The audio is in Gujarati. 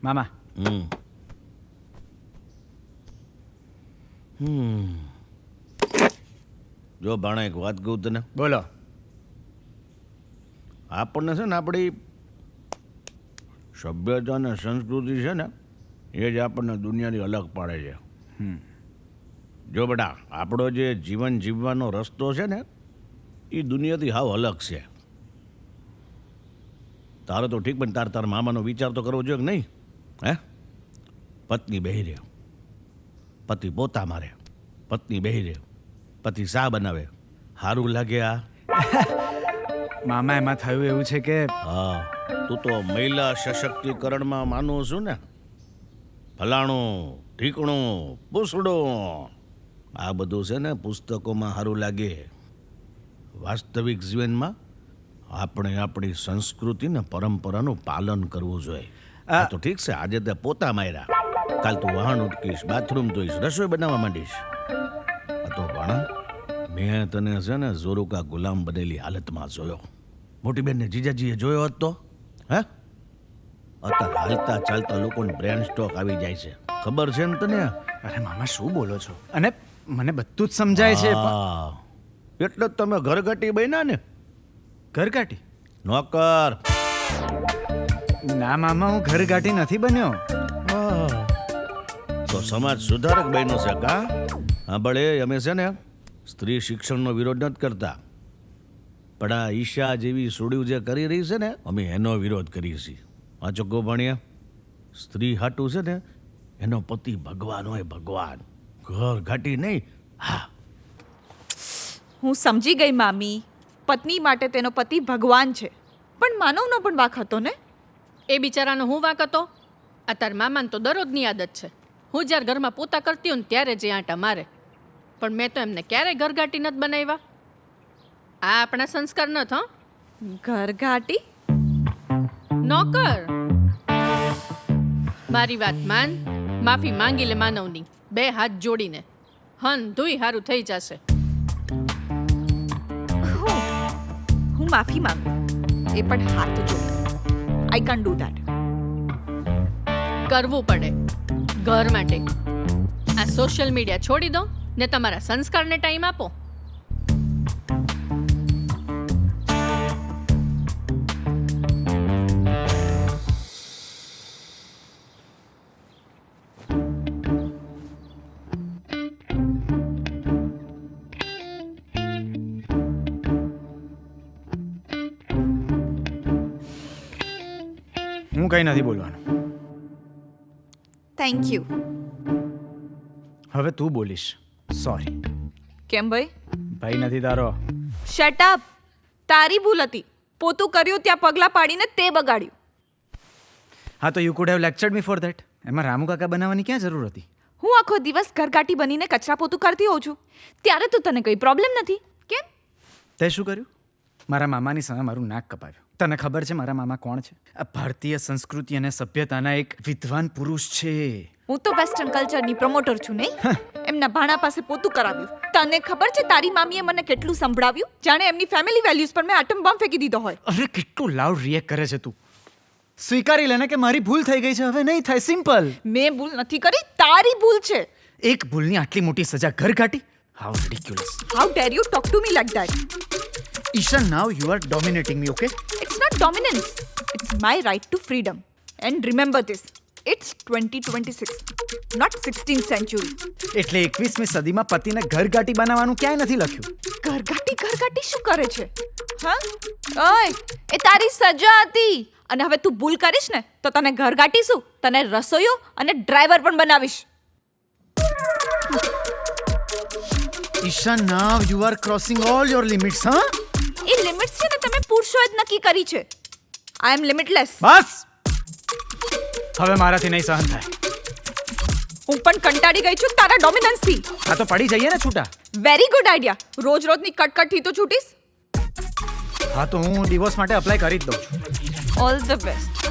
મામા જો ભાણા એક વાત કહું તને, બોલો. આપણને છે ને આપણી સભ્યતા અને સંસ્કૃતિ છે ને એ જ આપણને દુનિયાથી અલગ પાડે છે. જો બેટા, આપણો જે જીવન જીવવાનો રસ્તો છે ને એ દુનિયાથી હાવ અલગ છે. તારો તો ઠીક, પણ તારા મામાનો વિચાર તો કરવો જોઈએ કે નહીં? હે, પત્ની બેહી રહે, પતિ પોતા મારે, પત્ની બેહી રહે, પતિ શા બનાવે. સારું લાગે આ? મામા એમાં થયું એવું છે કે હા, તું તો મહિલા સશક્તિકરણમાં માનું છું ને. ફલાણું ઠીકણું પૂછડું આ બધું છે ને પુસ્તકોમાં સારું લાગે. વાસ્તવિક જીવનમાં આપણે આપણી સંસ્કૃતિ ને પરંપરાનું પાલન કરવું જોઈએ. આ તો ઠીક છે, આજે તે પોતા માર્યા, કાલ તું વાહન ઉટકીશ, બાથરૂમ ધોઈશ, રસોઈ બનાવવા માંડીશ. આ તો ભણા, મેં તને છે ને ઝોરુકા ગુલામ બનેલી હાલતમાં જોયો. મોટી બેનને જીજાજીએ જોયો હોત તો હે? અત્યારે હાલતા ચાલતા લોકોને બ્રેન સ્ટ્રોક આવી જાય છે, ખબર છે ને તને? અરે મામા શું બોલો છો? અને મને બધું જ સમજાય છે. હા, એટલે જ તમે ઘરઘટી બન્યા ને. ઘરગાટી? નોકર. ના મામા, હું ઘરગાટી નથી બન્યો. તો સમાજ સુધારક બન્યો છે કા? હા ભલે, અમે છે ને સ્ત્રી શિક્ષણનો વિરોધ નથી કરતા, પણ આ ઈશા જેવી સોડિયું જે કરી રહી છે ને, અમે એનો વિરોધ કરીએ છીએ. આ ચોખ્ખો ભણ્યા, સ્ત્રી હાટું છે ને એનો પતિ ભગવાન હોય, ભગવાન, ઘર ઘાટી નહીં. હા, હું સમજી ગઈ મામી, પત્ની માટે તેનો પતિ ભગવાન છે, પણ માનવનો પણ વાંક હતો ને. એ બિચારાનો હું વાંક હતો? આ તાર મામાને તો દરરોજની આદત છે. હું જ્યારે ઘરમાં પોતા કરતી હોઉં ને ત્યારે જ એ આંટા મારે, પણ મેં તો એમને ક્યારેય ઘરઘાટી નથી બનાવ્યા. આ આપણા સંસ્કાર નથી. હં, ઘરઘાટી? નોકર. મારી વાત માન, માફી માંગી લે માનવની, બે હાથ જોડીને. હન ધોઈ હારું થઈ જશે. હું માફી માંગુ, એ પણ હાથ જોડ. I can't do that. કરવું પડે ઘર માટે. આ સોશિયલ મીડિયા છોડી દો ને તમારા સંસ્કારને ટાઈમ આપો. હું કંઈ નથી બોલવાનું. Thank you. હવે તું બોલીશ. સોરી. કેમ ભાઈ? ભાઈ નથી તારો. Shut up. તારી ભૂલ હતી. પોતું કર્યું ત્યાં પગલાં પાડીને તે બગાડ્યું. હા, તો you could have lectured me for that. એમાં રામુ કાકા બનાવવાની ક્યાં જરૂર હતી? હું આખો દિવસ ઘરઘાટી બનીને કચરા પોતું કરતી હોઉં છું, ત્યારે તો તને કોઈ પ્રોબ્લેમ નથી. કેમ? તે શું કર્યું? મારા મામાની સામે મારું નાક કપાવ્યું. તને ખબર છે મારા મામા કોણ છે? આ ભારતીય સંસ્કૃતિ અને સભ્યતાના એક વિદ્વાન પુરુષ છે. હું તો વેસ્ટર્ન કલ્ચરની પ્રમોટર છું નહીં? એમના ભાણા પાસે પોતું કરાવ્યું. તને ખબર છે તારી મામીએ મને કેટલું સંભળાવ્યું, જાણે એમની ફેમિલી વેલ્યુઝ પર મેં આટમ બોમ્બ ફેંકી દીધો હોય. અરે કેટલું લાઉડ રિએક્ટ કરે છે તું. સ્વીકારી લેને કે મારી ભૂલ થઈ ગઈ છે, હવે નહીં થાય. સિમ્પલ. મેં ભૂલ નથી કરી, તારી ભૂલ છે. એક ભૂલની આટલી મોટી સજા ઘરઘાટી? How ridiculous. How dare you talk to me like that? Isha, now you are dominating me, okay? It's not dominance. It's my right to freedom. And remember this. It's 2026, not 16th century. એટલે 21મી સદીમાં પતિને ઘરઘાટી બનાવવાનું ક્યાંય નથી લખ્યું. ઘરઘાટી શું કરે છે? હા? ઓય, એ તારી સજા હતી. અને હવે તું ભૂલ કરીશ ને તો તને ઘરઘાટી શું, તને રસોઈયો અને ડ્રાઈવર પણ બનાવીશ. Isha, now you are crossing all your limits. હા, એ લિમિટ્સ છે ને તમે પુરુષોએ જ નક્કી કરી છે. આઈ એમ લિમિટલેસ. બસ હવે મારાથી નહીં સહન થાય. હું પણ કંટાળી ગઈ છું તારા ડોમિનન્સથી. આ તો પડી જઈએ ને છૂટા. Very good idea. રોજની કટકટથી તો છૂટીશ. હા, તો હું ડિવોર્સ માટે અપ્લાય કરી જ દઉં છું. All the best.